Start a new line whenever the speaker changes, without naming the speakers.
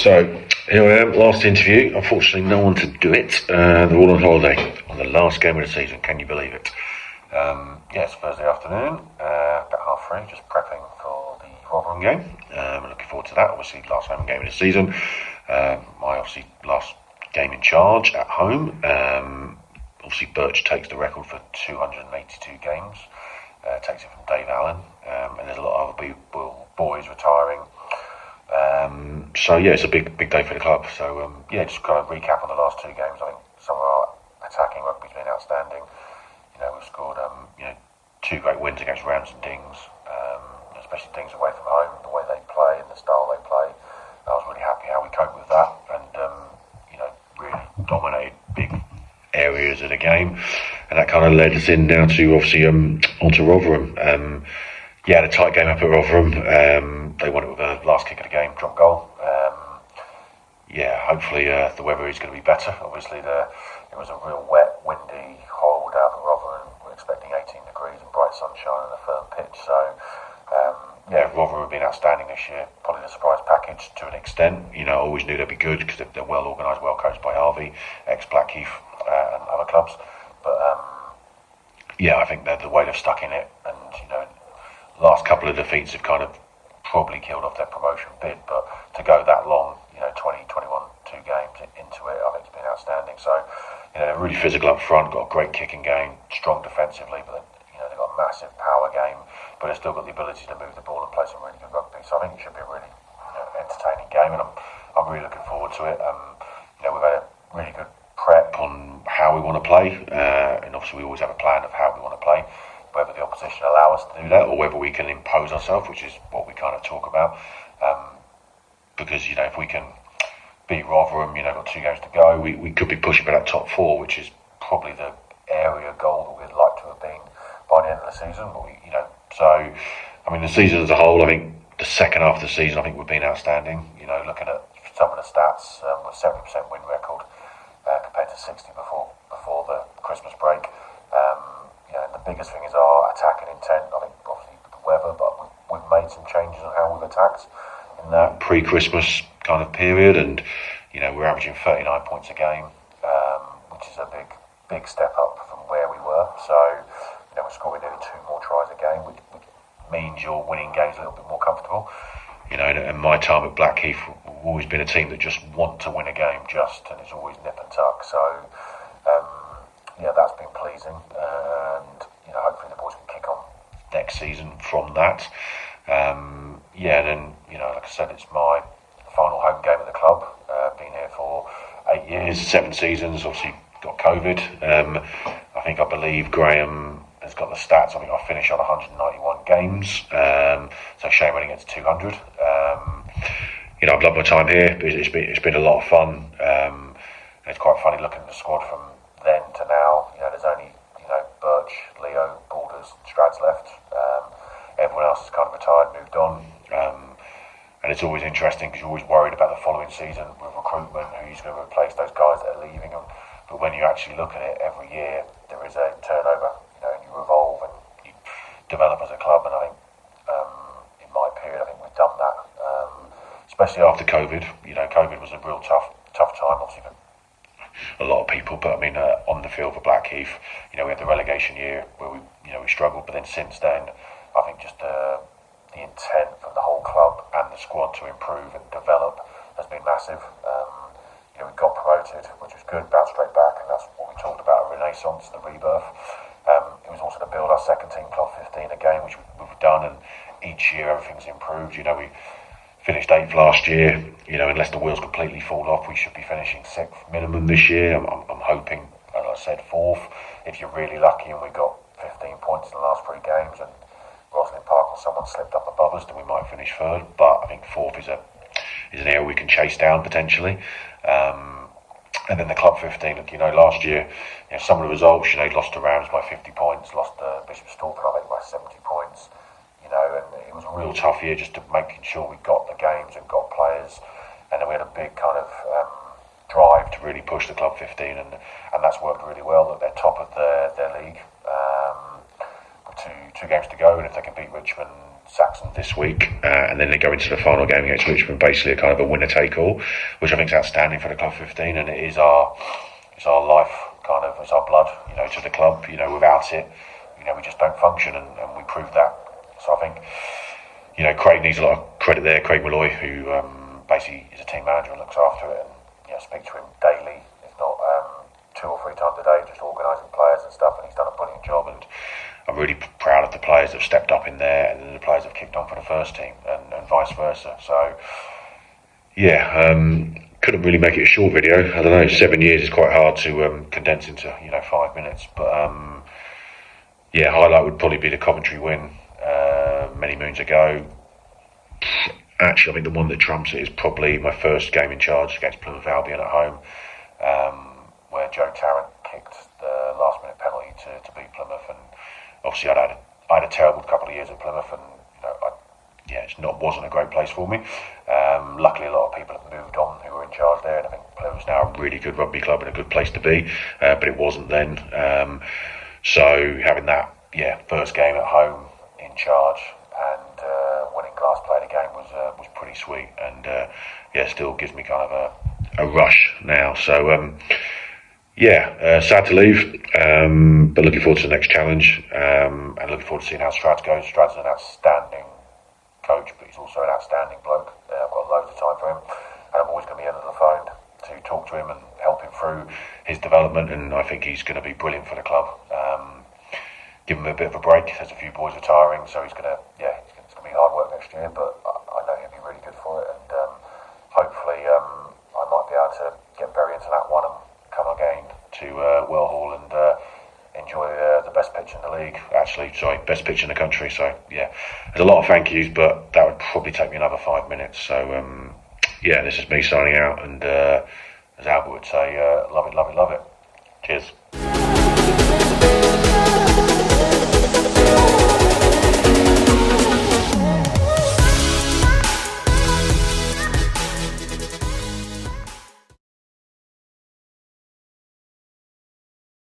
So here I am, last interview. Unfortunately, no one to do it. They're all on holiday on the last game of the season. Can you believe it? Yes, Thursday afternoon, about 3:30, just prepping for the Rotherham game. Looking forward to that. Obviously, last home game of the season. My last game in charge at home. Obviously, Birch takes the record for 282 games. Takes it from Dave Allen, and there's a lot of other boys retiring. So yeah, it's a big day for the club. So just kind of recap on the last two games. I think some of our attacking rugby's been outstanding. We've scored two great wins against Rams and Dings, especially Dings away from home. The way they play and the style they play, I was really happy how we coped with that, and really dominated big areas of the game, and that kind of led us in now to obviously onto Rotherham. Had a tight game up at Rotherham. They won it with a last kick of the game, drop goal. Hopefully the weather is going to be better. Obviously it was a real wet, windy, horrible day up at Rotherham. We're expecting 18 degrees and bright sunshine and a firm pitch. So Rotherham have been outstanding this year. Probably the surprise package to an extent. I always knew they'd be good because they're well organised, well coached by Harvey, ex-Blackheath and other clubs. But I think they're the way they've stuck in it, and last couple of defeats have kind of probably killed off their promotion bid, but to go that long, 20, 21, 2 games into it, I think it's been outstanding. So, they're really physical up front, got a great kicking game, strong defensively, but they've got a massive power game, but they've still got the ability to move the ball and play some really good rugby. So I think it should be a really entertaining game, and I'm really looking forward to it. We've had a really good prep on how we want to play, and obviously we always have a plan of how we want to play. Whether the opposition allow us to do that or whether we can impose ourselves, which is what we kind of talk about. Because, if we can beat Rotherham, got 2 games to go, we could be pushing for that top 4, which is probably the area goal that we'd like to have been by the end of the season. But the season as a whole, I think the second half of the season, I think we've been outstanding. Looking at some of the stats, with 70% win record compared to 60 before the Christmas break. The biggest thing is our attacking intent. I think obviously the weather, but we've made some changes on how we've attacked in that pre-Christmas kind of period, and we're averaging 39 points a game, which is a big step up from where we were. So we're scoring nearly 2 more tries a game, which means you're winning games a little bit more comfortable. And my time at Blackheath, we've always been a team that just want to win a game, and it's always nip and tuck. So that's been pleasing, and hopefully the boys can kick on next season from that. Then like I said, it's my final home game at the club. Been here for 8 years, 7 seasons. Obviously got COVID. I believe Graham has got the stats. I think I finished on 191 games. So shame when it gets to 200. I've loved my time here. It's been a lot of fun. It's quite funny looking at the squad from then to now. There's only Birch, Leo, Borders, Strads left. Everyone else has kind of retired, moved on. And it's always interesting because you're always worried about the following season with recruitment, who's going to replace those guys that are leaving them. But when you actually look at it every year, there is a turnover, and you evolve and you develop as a club. And I think in my period, I think we've done that, especially after COVID. COVID was a real tough time, obviously for a lot of people, but on the field for Blackheath, we had the relegation year where we struggled, but then since then, I think just the intent from the whole club and the squad to improve and develop has been massive. We got promoted, which was good, bounced straight back, and that's what we talked about, a renaissance, the rebirth. It was also to build our second team, Club 15, again, which we've done, and each year everything's improved. We finished 8th last year. Unless the wheels completely fall off, we should be finishing 6th minimum this year. I'm hoping, as I said, 4th. If you're really lucky and we got 15 points in the last 3 games, and Rosslyn Park or someone slipped up above us, then we might finish 3rd. But I think 4th is an area we can chase down potentially. And then the Club 15. Last year, some of the results. Lost to Rams by 50 points, lost to Bishop Stortford, I think, by 70 points. And it was a real tough year just to making sure we got the games and got players, and then we had a big kind of drive to really push the Club 15, and that's worked really well. That they're top of their league, with two games to go, and if they can beat Richmond, Saxon this week, and then they go into the final game against Richmond, basically a kind of a winner-take-all, which I think is outstanding for the Club 15, and it's our life, kind of, it's our blood, to the club. Without it, we just don't function, and we proved that. So I think, Craig needs a lot of credit there. Craig Malloy, who basically is a team manager and looks after it, and speak to him daily, if not 2 or 3 times a day, just organising players and stuff, and he's done a brilliant job. And I'm really proud of the players that have stepped up in there, and then the players that have kicked on for the first team, and vice versa. So, couldn't really make it a short video. I don't know, 7 years is quite hard to condense into 5 minutes. But highlight would probably be the Coventry win many moons ago. Actually, I think the one that trumps it is probably my first game in charge against Plymouth Albion at home, where Joe Tarrant kicked the last-minute penalty to beat Plymouth. And obviously, I had a terrible couple of years at Plymouth, and it wasn't a great place for me. Luckily, a lot of people have moved on who were in charge there, and I think Plymouth's now a really good rugby club and a good place to be, but it wasn't then. So having that first game at home in charge and winning Glass Play the game was pretty sweet, and still gives me kind of a rush now. So sad to leave, but looking forward to the next challenge, and looking forward to seeing how Strads goes. Strads is an outstanding coach, but he's also an outstanding bloke. I've got loads of time for him, and I'm always going to be under the phone to talk to him and help him through his development, and I think he's going to be brilliant for the club. Give him a bit of a break. There's a few boys retiring, so it's going to be hard work next year, but I know he'll be really good for it, and hopefully I might be able to get very into that one and come again to Wellhall and enjoy the best pitch in the league. Best pitch in the country. So there's a lot of thank yous, but that would probably take me another 5 minutes. So this is me signing out, and as Albert would say, love it, love it, love it. Cheers.